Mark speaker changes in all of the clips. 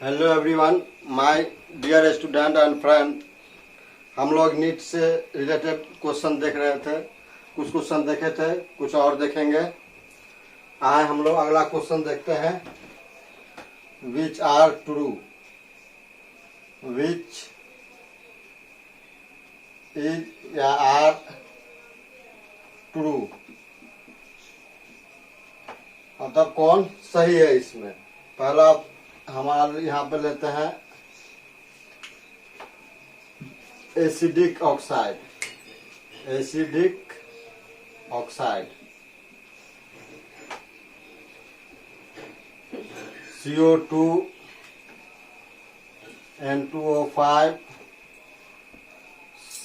Speaker 1: Hello everyone, my dear student and friend. हम लोग NEET से रिलेटेड क्वेश्चन देख रहे थे। कुछ क्वेश्चन देखे थे, कुछ और देखेंगे। आए हम लोग अगला क्वेश्चन देखते हैं। Which are true, which is या आर ट्रू, मतलब कौन सही है इसमें। पहला हमारे यहाँ पे लेते हैं acidic oxide. Acidic oxide CO2 N2O5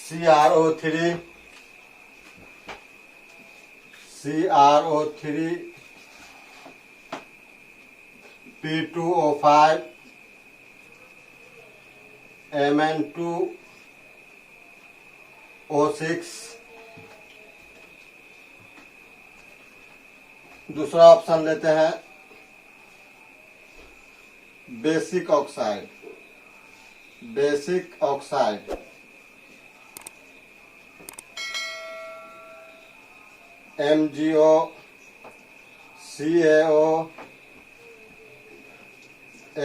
Speaker 1: CrO3 P2O5 Mn2O6। दूसरा ऑप्शन लेते हैं basic oxide. Basic oxide MgO CaO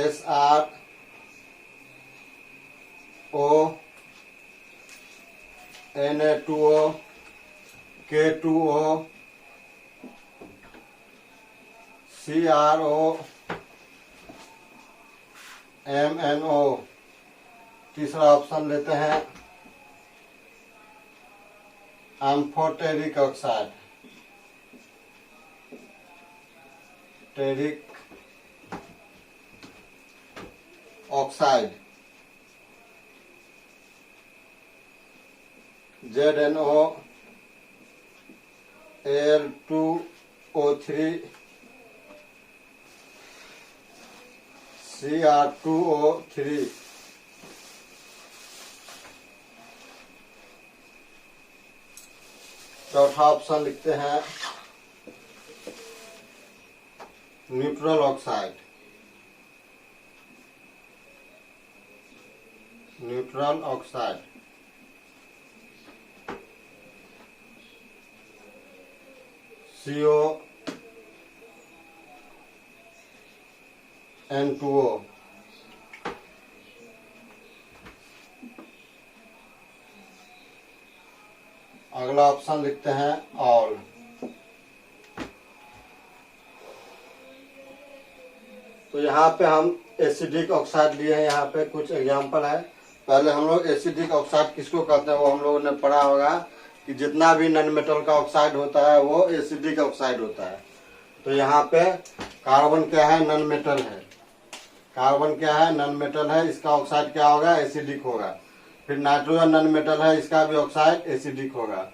Speaker 1: SrO Na2O K2O CrO MnO। तीसरा ऑप्शन लेते हैं एम्फोटेरिक ऑक्साइड। टेरिक ऑक्साइड ZnO Al2O3 Cr2O3। चौथा ऑप्शन लिखते हैं neutral oxide. Neutral oxide CON2O। अगला ऑप्शन लिखते हैं ऑल। तो यहाँ पे हम एसिडिक ऑक्साइड लिए हैं। यहाँ पे कुछ एग्जांपल है। पहले हम लोग एसिडिक ऑक्साइड किसको कहते हैं वो हम लोगों ने पढ़ा होगा कि जितना भी नॉन मेटल का ऑक्साइड होता है वो एसिडिक ऑक्साइड होता है। तो यहाँ पे कार्बन क्या है, नॉन मेटल है। कार्बन क्या है, नॉन मेटल है, इसका ऑक्साइड क्या होगा, एसिडिक होगा। फिर नाइट्रोजन नॉन मेटल है, इसका भी ऑक्साइड एसिडिक होगा।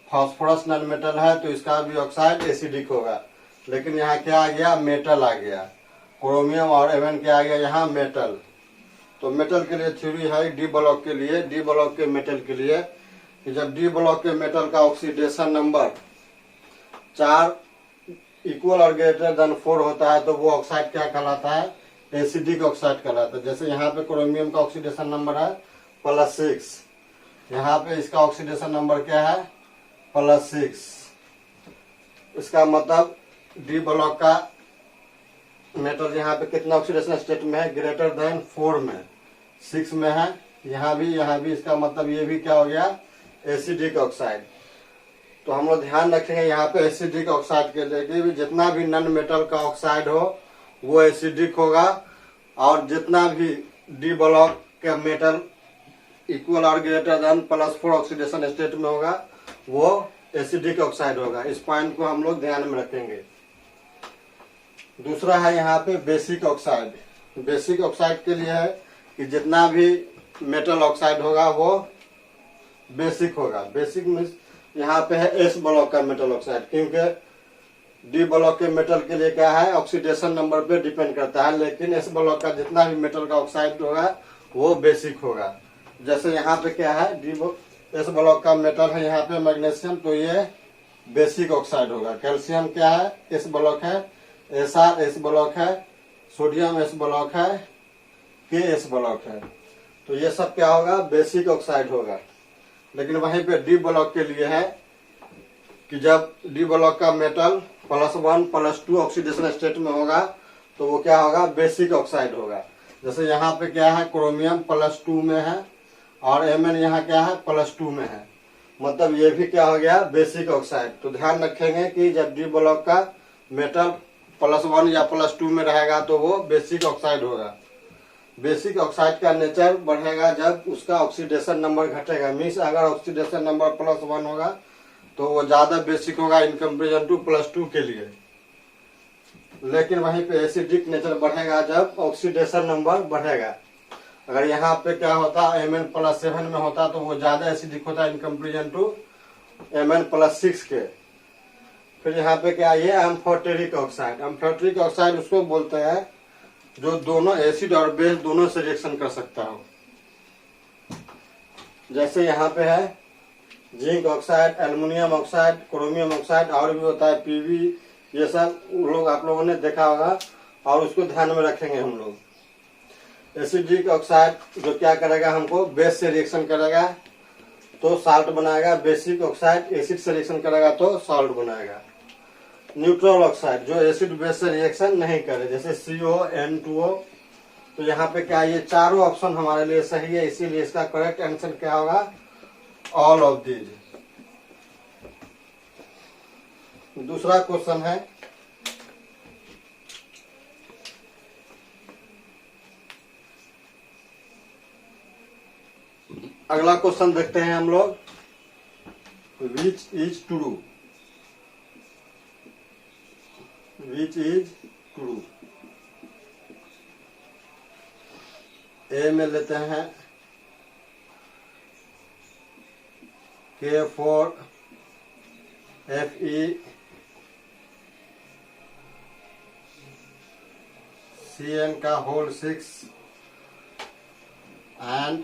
Speaker 1: फास्फोरस नॉन मेटल है तो इसका भी ऑक्साइड एसिडिक होगा। लेकिन यहाँ क्या आ गया, मेटल आ गया। क्रोमियम और एमन क्या आ गया यहाँ, मेटल। तो मेटल के लिए थ्योरी है डी ब्लॉक के लिए, डी ब्लॉक के मेटल के लिए कि जब डी ब्लॉक के मेटल का ऑक्सीडेशन नंबर 4 इक्वल और ग्रेटर देन 4 होता है तो वो ऑक्साइड क्या कहलाता है, एसिडिक ऑक्साइड कहलाता है। जैसे यहाँ पे क्रोमियम का ऑक्सीडेशन नंबर है +6, यहाँ पे इसका ऑक्सीडेशन नंबर क्या है, +6। इसका मतलब डी ब्लॉक का मेटल यहाँ पे कितना ऑक्सीडेशन स्टेट में है, ग्रेटर देन 4 में, 6 में है। यहाँ भी इसका मतलब ये भी क्या हो गया, एसिडिक ऑक्साइड। तो हम लोग ध्यान रखेंगे यहाँ पे एसिडिक ऑक्साइड के लिए भी जितना भी नॉन मेटल का ऑक्साइड हो वो एसिडिक होगा, और जितना भी डी ब्लॉक का मेटल इक्वल और ग्रेटर देन +4 ऑक्सीडेशन स्टेट में होगा वो एसिडिक ऑक्साइड होगा। इस पॉइंट को हम लोग ध्यान में रखेंगे। दूसरा है यहाँ पे बेसिक ऑक्साइड। बेसिक ऑक्साइड के लिए है कि जितना भी मेटल ऑक्साइड होगा वो बेसिक होगा। बेसिक मीन्स यहाँ पे है एस ब्लॉक का मेटल ऑक्साइड, क्योंकि डी ब्लॉक के मेटल के लिए क्या है, ऑक्सीडेशन नंबर पे डिपेंड करता है। लेकिन एस ब्लॉक का जितना भी मेटल का ऑक्साइड होगा वो बेसिक होगा। जैसे यहाँ पे क्या है, एस ब्लॉक का मेटल है यहाँ पे मैग्नीशियम, तो ये बेसिक ऑक्साइड होगा। कैल्शियम क्या है, एस ब्लॉक है, एसआर एस ब्लॉक है, सोडियम एस ब्लॉक है, KS ब्लॉक है। तो ये सब क्या होगा, बेसिक ऑक्साइड होगा। लेकिन वहीं पे डी ब्लॉक के लिए है कि जब डी ब्लॉक का मेटल +1 +2 ऑक्सीडेशन स्टेट में होगा तो वो क्या होगा, बेसिक ऑक्साइड होगा। जैसे यहाँ पे क्या है, क्रोमियम +2 में है और Mn यहाँ क्या है, +2 में है, मतलब ये भी क्या हो गया, बेसिक ऑक्साइड। तो ध्यान रखेंगे कि जब डी ब्लॉक का मेटल +1 या +2 में रहेगा तो वो बेसिक ऑक्साइड होगा। बेसिक ऑक्साइड का नेचर बढ़ेगा जब उसका ऑक्सीडेशन नंबर घटेगा। मीन्स अगर ऑक्सीडेशन नंबर +1 होगा तो वो ज्यादा बेसिक होगा इन कंपेरिजन टू +2 के लिए। लेकिन वहीं पे एसिडिक नेचर बढ़ेगा जब ऑक्सीडेशन नंबर बढ़ेगा। अगर यहाँ पे क्या होता, Mn+7 में होता तो वो ज्यादा एसिडिक होता इन कंपेरिजन टू Mn+6 के। फिर यहाँ पे क्या, ये एम्फोटेरिक ऑक्साइड। एम्फोटेरिक ऑक्साइड उसको बोलते हैं जो दोनों एसिड और बेस दोनों से रिएक्शन कर सकता हो। जैसे यहाँ पे है zinc oxide, aluminium oxide, chromium oxide, और भी होता है PV, ये सब लोग आप लोगों ने देखा होगा और उसको ध्यान में रखेंगे हम लोग। एसिडिक ऑक्साइड जो क्या करेगा, हमको बेस से रिएक्शन करेगा तो साल्ट बनाएगा। बेसिक ऑक्साइड एसिड से रिएक्शन करेगा तो सॉल्ट बनाएगा। न्यूट्रल ऑक्साइड जो एसिड बेस से रिएक्शन नहीं करे, जैसे CO, N2O। तो यहाँ पे क्या, ये चारों ऑप्शन हमारे लिए सही है, इसीलिए इसका करेक्ट आंसर क्या होगा, ऑल ऑफ दीज। दूसरा क्वेश्चन है, अगला क्वेश्चन देखते हैं हम लोग। Which is true, which is true. A में लेते हैं K4 Fe CN का whole 6 and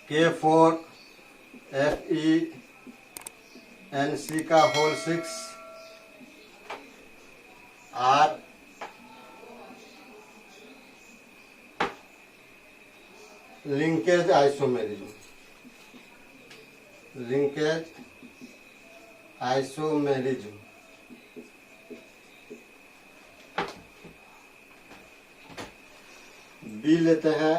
Speaker 1: K4 Fe NC का whole 6 are linkage isomerism, linkage isomerism. B लेते हैं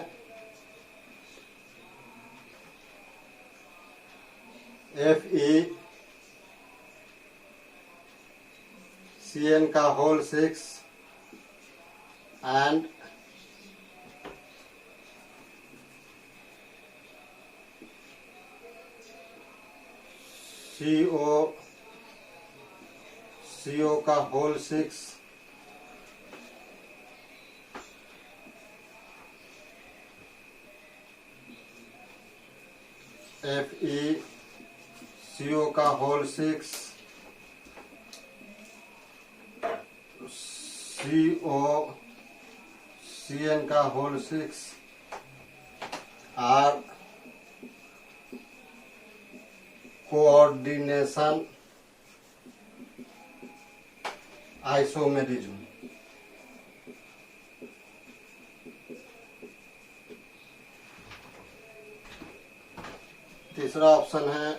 Speaker 1: Fe CN का होल 6 एंड CO का होल 6 Fe CO का होल 6 CO CN का होल 6 आर कोऑर्डिनेशन आइसोमेरिज्म। तीसरा ऑप्शन है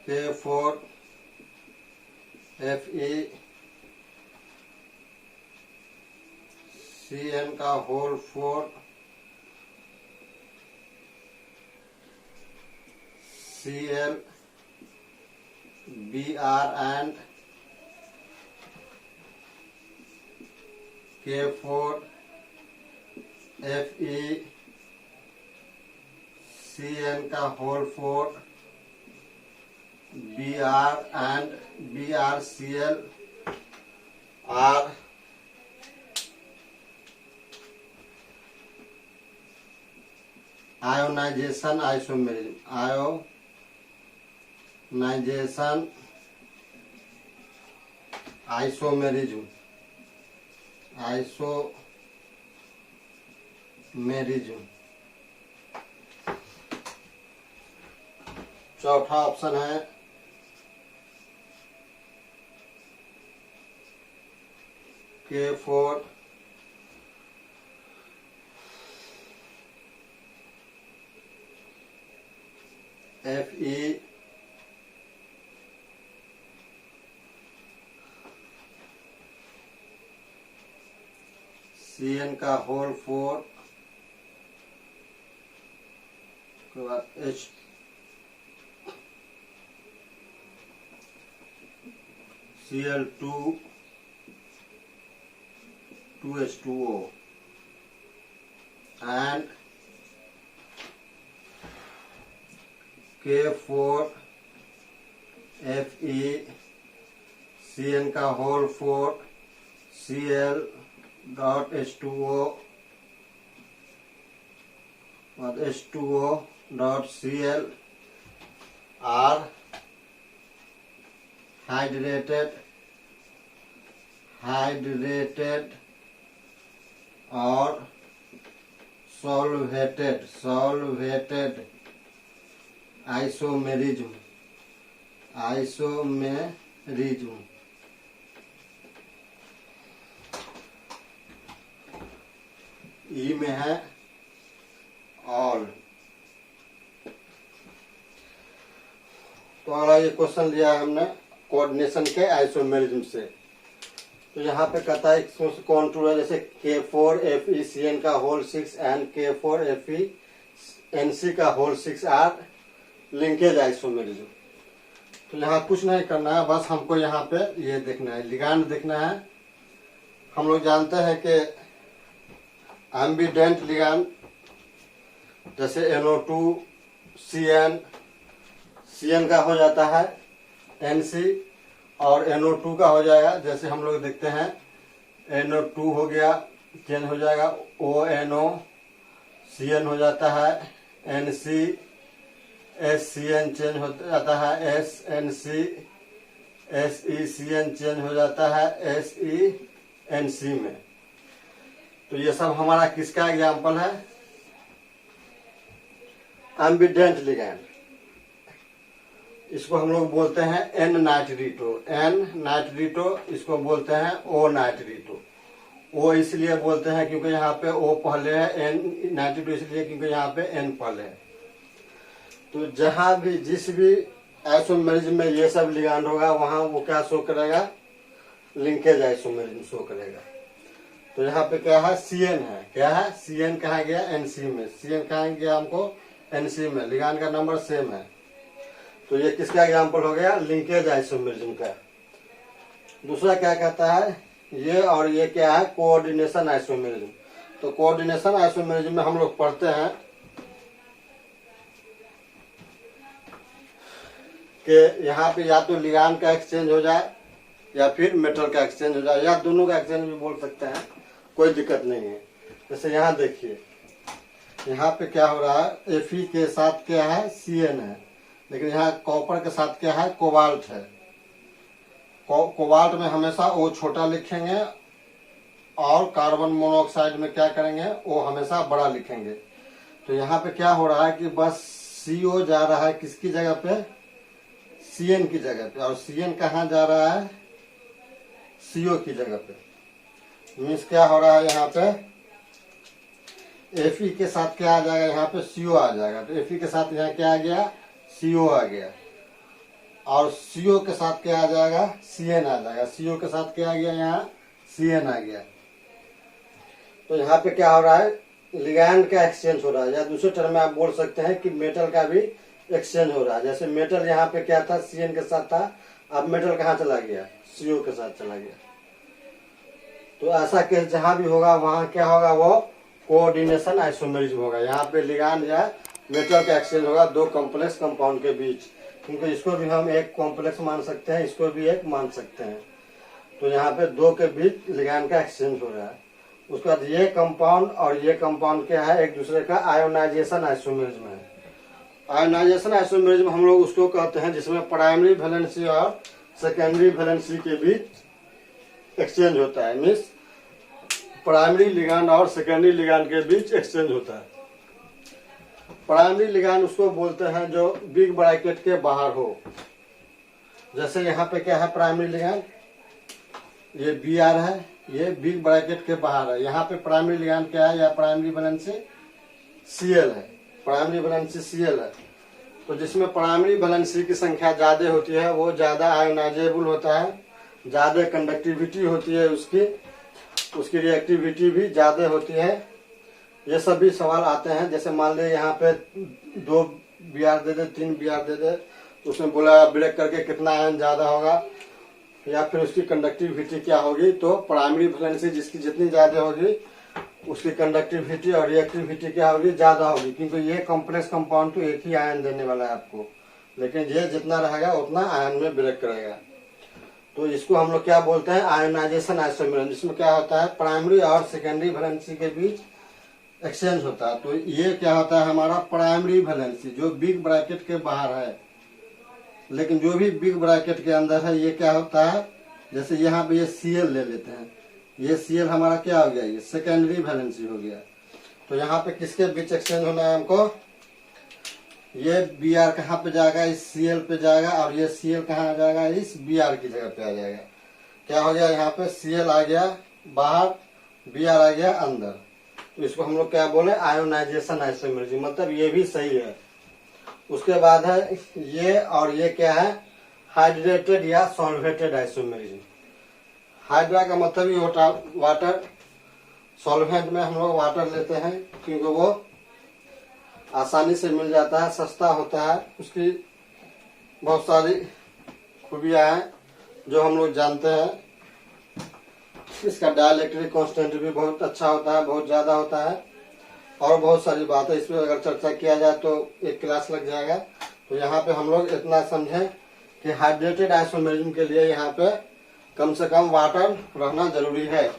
Speaker 1: K4 Fe CN का whole 4 Cl Br and K4 Fe CN का whole 4 Br and BrCl are ionisation isomerism, ionisation isomerism, isomerism. चौथा option है K4 Fe Cn का whole 4 के बाद H Cl2 2H2O and K4 Fe Cn का whole 4 Cl dot H2O और H2O dot Cl are hydrated और solvated isomerism ई में है ऑल। तो अगला ये क्वेश्चन लिया है हमने कोऑर्डिनेशन के आइसोमेरिज्म से। तो यहाँ पे कहता है इसमें कौन ट्रू है, जैसे K4 Fe Cn का whole 6 and K4 Fe Nc का होल 6 आर लिंकेज आइसोमेरिज्म। तो यहाँ कुछ नहीं करना है, बस हमको यहाँ पे ये देखना है, लिगांड देखना है। हम लोग जानते हैं कि एम्बिडेंट लिगांड जैसे NO2 Cn का हो जाता है Nc और NO2 का हो जाएगा, जैसे हम लोग देखते हैं NO2 हो गया चेंज हो जाएगा ONO, Cn हो जाता है Nc, SCn चेंज हो जाता है SNC, SeCn चेंज हो जाता है SeNC में। तो ये सब हमारा किसका एग्जाम्पल है, एम्बिडेंट लिगैंड। इसको हम लोग बोलते हैं N नाइट्रीटो, इसको बोलते हैं O नाइट्रीटो। O इसलिए बोलते हैं क्योंकि यहाँ पे O पहले है, N नाइट्रीटो इसलिए क्योंकि यहाँ पे N पहले है। तो जहां भी जिस भी आइसोमेरिज्म में ये सब लिगैंड होगा वहां वो क्या शो करेगा, लिंकेज आइसोमेरिज्म शो करेगा। तो यहाँ पे क्या है, Cn है, क्या है Cn कहाँ गया Nc में, Cn कहाँ गया हमको Nc में, लिगैंड का नंबर सेम है। तो ये किसका एग्जाम्पल हो गया, लिंकेज आइसोमेरिज्म का। दूसरा क्या कहता है, ये और ये क्या है, कोऑर्डिनेशन आइसोमेरिज्म। तो कोऑर्डिनेशन आइसोमेरिज्म में हम लोग पढ़ते हैं कि यहाँ पे या तो लिगैंड का एक्सचेंज हो जाए या फिर मेटल का एक्सचेंज हो जाए, या दोनों का एक्सचेंज भी बोल सकते हैं, कोई दिक्कत नहीं है। जैसे यहाँ देखिए, यहाँ पे क्या हो रहा है, Fe के साथ क्या है Cn है, लेकिन यहाँ कॉपर के साथ क्या है, कोबाल्ट है। कोबाल्ट में हमेशा O छोटा लिखेंगे और कार्बन मोनोऑक्साइड में क्या करेंगे, O हमेशा बड़ा लिखेंगे। तो यहाँ पे क्या हो रहा है कि बस CO जा रहा है किसकी जगह पे, Cn की जगह पे, और Cn कहाँ जा रहा है, CO की जगह पे। मीन्स क्या हो रहा है, यहाँ पे Fe के साथ क्या आ जाएगा, यहाँ पे CO आ जाएगा। तो Fe के साथ यहाँ क्या आ गया, CO आ गया, और CO के साथ क्या आ जाएगा, Cn आ जाएगा। CO के साथ क्या आ गया, यहाँ Cn आ गया। तो यहाँ पे क्या हो रहा है, लिगैंड का एक्सचेंज हो रहा है, या दूसरे टर्म में आप बोल सकते हैं कि मेटल का भी एक्सचेंज हो रहा है। जैसे मेटल यहाँ पे क्या था, Cn के साथ था, अब मेटल कहाँ चला गया, CO के साथ चला गया। तो ऐसा केस जहां भी होगा वहां क्या होगा, वो कोऑर्डिनेशन आइसोमेरिज्म होगा। यहाँ पे लिगैंड या मेटल का एक्सचेंज होगा दो कॉम्प्लेक्स कंपाउंड के बीच, क्योंकि इसको भी हम एक कॉम्प्लेक्स मान सकते हैं, इसको भी एक मान सकते हैं। तो यहाँ पे दो के बीच लिगैंड का एक्सचेंज हो रहा है। उसके बाद ये कंपाउंड और ये कंपाउंड क्या है, एक दूसरे का आयोनाइजेशन आइसोमेरिज्म है। आयोनाइजेशन आइसोमेरिज्म हम लोग उसको कहते हैं जिसमें प्राइमरी वैलेंसी और सेकेंडरी वैलेंसी के बीच एक्सचेंज होता है। मीन्स प्राइमरी लिगैंड और सेकेंडरी लिगैंड के बीच एक्सचेंज होता है। प्राइमरी लिगैंड उसको बोलते हैं जो बिग ब्रैकेट के बाहर हो। जैसे यहाँ पे क्या है प्राइमरी लिगैंड, ये बी आर है, ये बिग ब्रैकेट के बाहर है। यहाँ पे प्राइमरी लिगैंड क्या है, या प्राइमरी वैलेंसी सीएल है, प्राइमरी वैलेंसी सीएल है। तो जिसमें प्राइमरी वैलेंसी की संख्या ज्यादा होती है वो ज्यादा आयोनाइजेबल होता है, ज्यादा कंडक्टिविटी होती है उसकी रिएक्टिविटी भी ज्यादा होती है। ये सभी सवाल आते हैं। जैसे मान ले यहाँ पे 2 BR दे दे, 3 BR दे दे, तो उसमें बोला ब्रेक करके कितना आयन ज्यादा होगा, या फिर उसकी कंडक्टिविटी क्या होगी। तो प्राइमरी वैलेंसी जिसकी जितनी ज्यादा होगी उसकी कंडक्टिविटी और रिएक्टिविटी क्या होगी, ज्यादा होगी, क्योंकि ये कॉम्प्लेक्स कंपाउंड तो एक ही आयन देने वाला है आपको, लेकिन ये जितना रहेगा उतना आयन में ब्रेक करेगा। तो इसको हम लोग क्या बोलते हैं, आयोनाइजेशन आइसोमेरिज्म, जिसमें क्या होता है प्राइमरी और सेकेंडरी वैलेंसी के बीच एक्सचेंज होता है। तो ये क्या होता है हमारा प्राइमरी वैलेंसी जो बिग ब्रैकेट के बाहर है, लेकिन जो भी बिग ब्रैकेट के अंदर है ये क्या होता है, जैसे यहाँ पे ये सीएल ले लेते हैं, ये सीएल हमारा क्या हो गया, ये सेकेंडरी वैलेंसी हो गया। तो यहाँ पे किसके बीच एक्सचेंज होना है हमको, ये बी आर कहाँ पे जाएगा, इस सीएल पे जाएगा, और ये सीएल कहाँ आ जाएगा, इस बी आर की जगह पे आ जाएगा। क्या हो गया, यहाँ पे सीएल आ गया बाहर, बी आर आ गया अंदर। तो इसको हम लोग क्या बोले, आयोनाइजेशन आइसोमेरिज्म, मतलब ये भी सही है। उसके बाद है ये, और ये क्या है, हाइड्रेटेड या सॉल्वेटेड आइसोमेरिज्म। हाइड्रा का मतलब ही होता वाटर, सॉल्वेंट में हम लोग वाटर लेते हैं क्योंकि वो आसानी से मिल जाता है, सस्ता होता है, उसकी बहुत सारी खूबियां हैं जो हम लोग जानते हैं। इसका डाइलेक्ट्रिक कांस्टेंट भी बहुत अच्छा होता है, बहुत ज्यादा होता है, और बहुत सारी बातें इस पर अगर चर्चा किया जाए तो एक क्लास लग जाएगा। तो यहाँ पे हम लोग इतना समझें कि हाइड्रेटेड आइसोमेरिज्म के लिए यहाँ पे कम से कम वाटर रहना जरूरी है।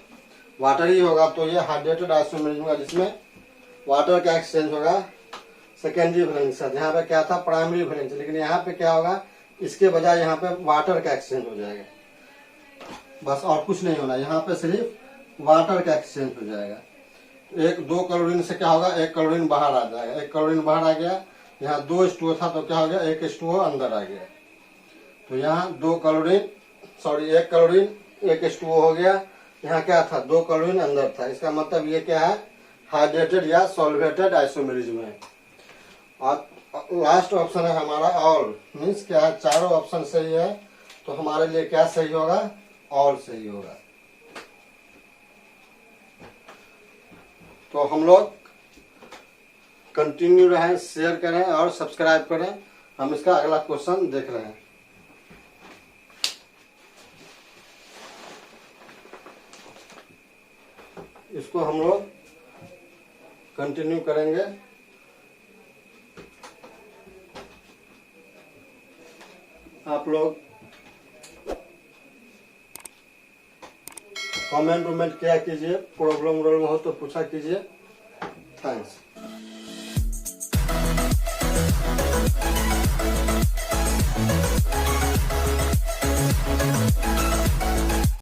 Speaker 1: वाटर ही होगा तो ये हाइड्रेटेड आइसोमेरिज्म होगा, जिसमें वाटर का एक्सचेंज होगा सेकेंडरी वैलेंसी से। यहाँ पे क्या था, प्राइमरी वैलेंसी, लेकिन यहाँ पे क्या होगा, इसके बजाय यहाँ पे वाटर का एक्सचेंज हो जाएगा, बस और कुछ नहीं होना। यहाँ पे सिर्फ वाटर का एक्सचेंज हो जाएगा। 1-2 क्लोरीन से क्या होगा, 1 क्लोरीन बाहर आ जाएगा, 1 क्लोरीन बाहर आ गया। यहाँ 2 H2O था तो क्या हो गया, 1 H2O अंदर आ गया। तो यहाँ 1 क्लोरीन 1 H2O हो गया। यहाँ क्या था, 2 क्लोरीन अंदर था। इसका मतलब ये क्या है, हाइड्रेटेड या सॉल्वेटेड आइसोमेरिज्म है। और लास्ट ऑप्शन है हमारा ऑल, मीन्स क्या है, चारों ऑप्शन सही है। तो हमारे लिए क्या सही होगा, ऑल सही होगा। तो हम लोग कंटिन्यू रहें, शेयर करें और सब्सक्राइब करें। हम इसका अगला क्वेश्चन देख रहे हैं। इसको हम लोग कंटिन्यू करेंगे। आप लोग कमेंट क्या कीजिए, प्रॉब्लम हो तो पूछा कीजिए। थैंक्स।